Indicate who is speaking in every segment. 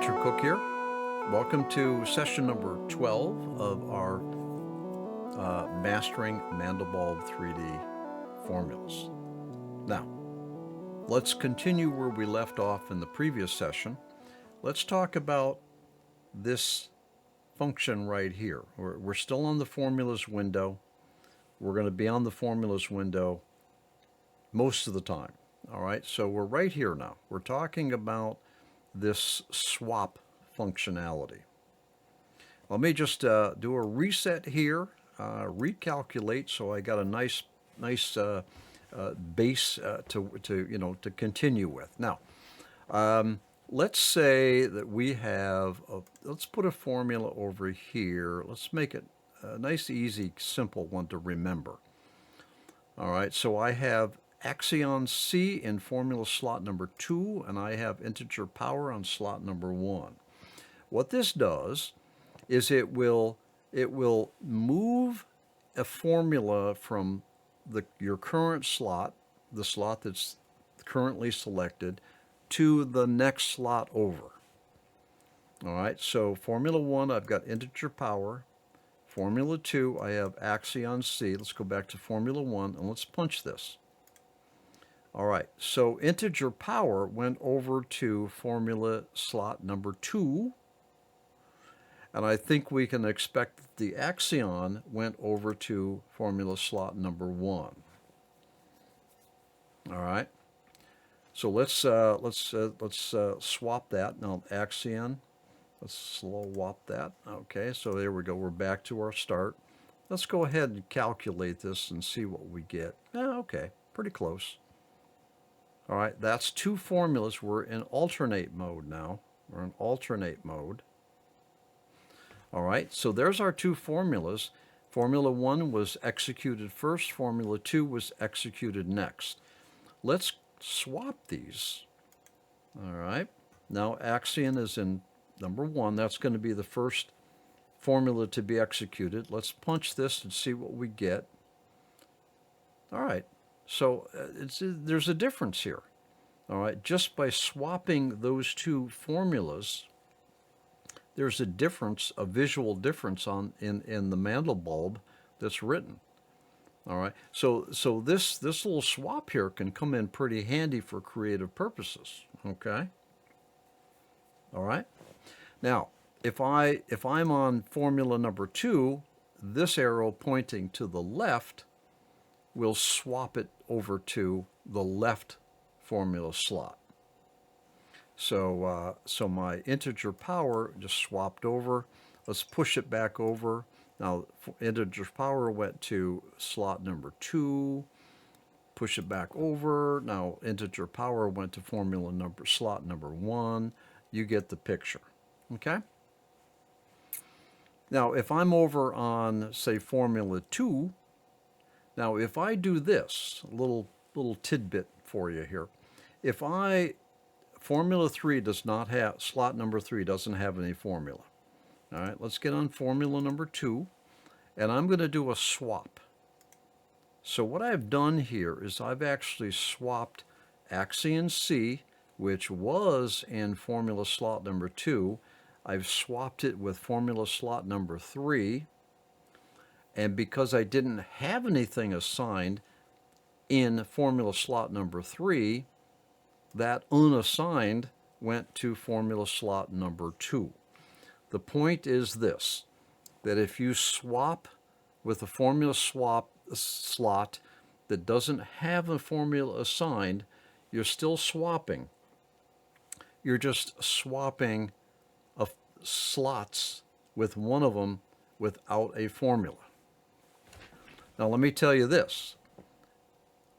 Speaker 1: Cook here. Welcome to session number 12 of our Mastering Mandelbulb3D Formulas. Now, let's continue where we left off in the previous session. Let's talk about this function right here. We're still on the formulas window. We're going to be on the formulas window most of the time. All right, so we're right here now. We're talking about this swap functionality. Let me just do a reset here, recalculate, so I got a nice base to continue with. Now, let's say that we have let's put a formula over here. Let's make it a nice, easy, simple one to remember. All right, so I have Axion C in formula slot number 2, and I have integer power on slot number 1. What this does is it will move a formula from your current slot, the slot that's currently selected, to the next slot over. All right, so formula 1, I've got integer power. Formula 2, I have Axion C. Let's go back to formula 1, and let's punch this. All right, so integer power went over to formula slot number 2, and I think we can expect that the Axion went over to formula slot number 1. All right, so let's swap that. Now Axion, let's swap that. Okay, so there we go. We're back to our start. Let's go ahead and calculate this and see what we get. Okay, pretty close. All right, that's two formulas. We're in alternate mode now. We're in alternate mode. All right, so there's our two formulas. Formula 1 was executed first. Formula 2 was executed next. Let's swap these. All right, now Axion is in number 1. That's going to be the first formula to be executed. Let's punch this and see what we get. All right. So there's a difference here, all right? Just by swapping those two formulas, there's a difference, a visual difference in the Mandelbulb that's written, all right? So this little swap here can come in pretty handy for creative purposes, okay? All right. Now, if I'm on formula number 2, this arrow pointing to the left will swap it over to the left formula slot. So my integer power just swapped over. Let's push it back over. Now integer power went to slot number 2. Push it back over. Now integer power went to slot number 1. You get the picture. Okay? Now if I'm over on, say, formula 2, now, if I do this, a little tidbit for you here. If formula 3 does not have, slot number 3 doesn't have any formula. All right, let's get on formula number 2, and I'm going to do a swap. So what I've done here is I've actually swapped Axion C, which was in formula slot number 2. I've swapped it with formula slot number 3. And because I didn't have anything assigned in formula slot number 3, that unassigned went to formula slot number 2. The point is this, that if you swap with a formula swap slot that doesn't have a formula assigned, you're still swapping. You're just swapping slots with one of them without a formula. Now let me tell you this,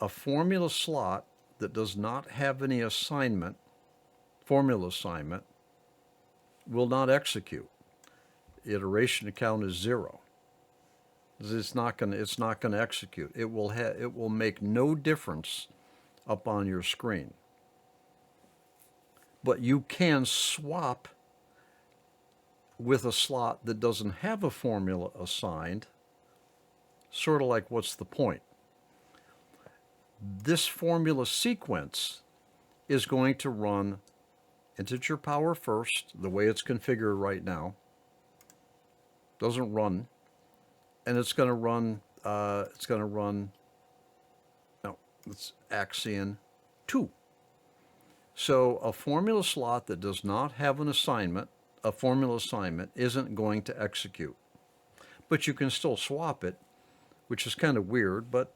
Speaker 1: a formula slot that does not have any formula assignment, will not execute. Iteration count is 0. It's not going to execute. It will make no difference up on your screen. But you can swap with a slot that doesn't have a formula assigned. Sort of like, what's the point? This formula sequence is going to run integer power first, the way it's configured right now. Doesn't run. And it's going to run, no, it's Axion 2. So a formula slot that does not have an assignment, a formula assignment, isn't going to execute. But you can still swap it, which is kind of weird, but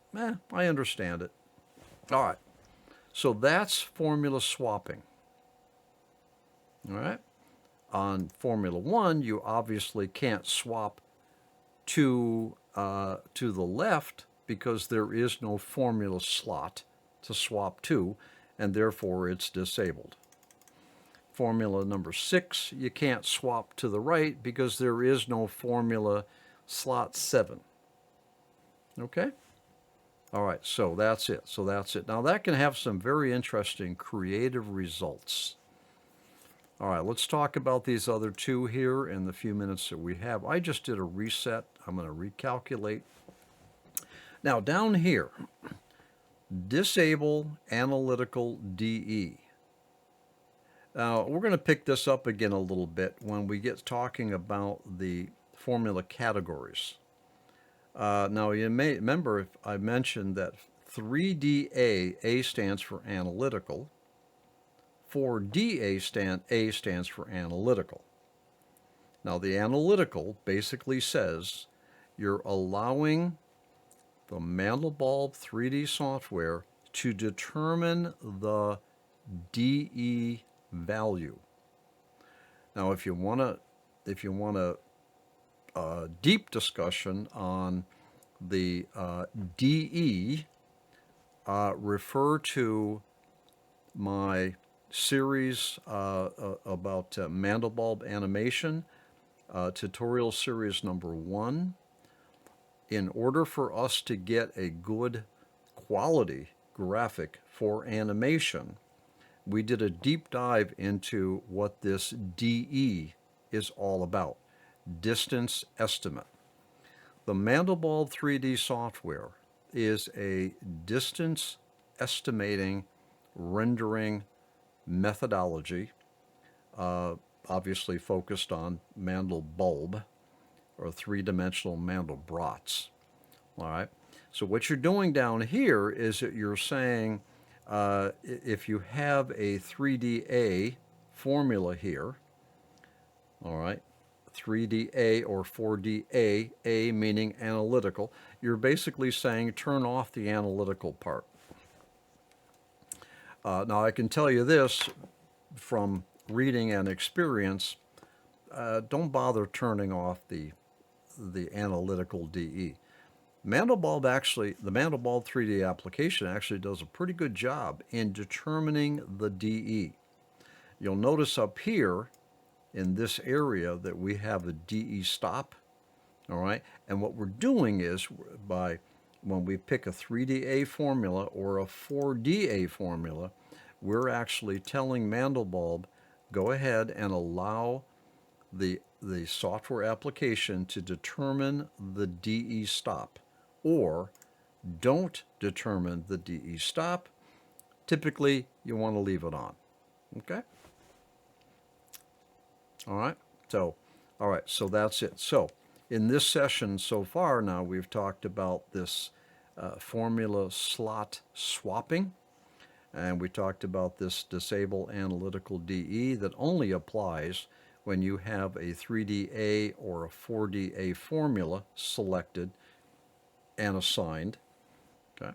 Speaker 1: I understand it. All right, so that's formula swapping. All right, on Formula 1, you obviously can't swap to the left because there is no formula slot to swap to, and therefore it's disabled. Formula number 6, you can't swap to the right because there is no formula slot 7. Okay? All right, so that's it. So that's it. Now that can have some very interesting creative results. All right, let's talk about these other two here in the few minutes that we have. I just did a reset. I'm going to recalculate. Now down here, disable analytical DE. Now we're going to pick this up again a little bit when we get talking about the formula categories. Now you may remember if I mentioned that 3DA, A stands for analytical, 4DA A stands for analytical. Now the analytical basically says you're allowing the Mandelbulb3D software to determine the DE value. Now if you want a deep discussion on the DE, refer to my series about Mandelbulb animation, tutorial series number 1. In order for us to get a good quality graphic for animation, we did a deep dive into what this DE is all about, distance estimate. The Mandelbulb3D software is a distance estimating rendering methodology, obviously focused on Mandelbulb or three-dimensional Mandelbrots. All right. So what you're doing down here is that you're saying if you have a 3DA formula here, all right, 3DA or 4DA, A meaning analytical, you're basically saying turn off the analytical part. Now I can tell you this from reading and experience, don't bother turning off the analytical DE. The Mandelbulb3D application actually does a pretty good job in determining the DE. You'll notice up here in this area that we have a DE stop, all right? And what we're doing is when we pick a 3DA formula or a 4DA formula, we're actually telling Mandelbulb, go ahead and allow the software application to determine the DE stop, or don't determine the DE stop. Typically, you want to leave it on. Okay? All right. So that's it. So in this session so far now, we've talked about this formula slot swapping, and we talked about this disable analytical DE that only applies when you have a 3DA or a 4DA formula selected and assigned. Okay.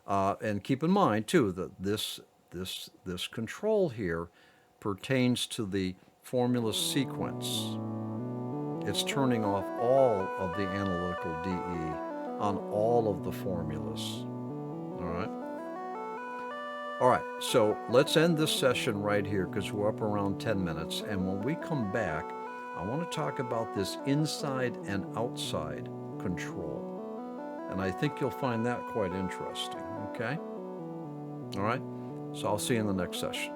Speaker 1: And keep in mind too that this control here pertains to the formula sequence. It's turning off all of the analytical DE on all of the formulas. All right. All right, so let's end this session right here because we're up around 10 minutes. And when we come back, I want to talk about this inside and outside control. And I think you'll find that quite interesting, okay? All right, so I'll see you in the next session.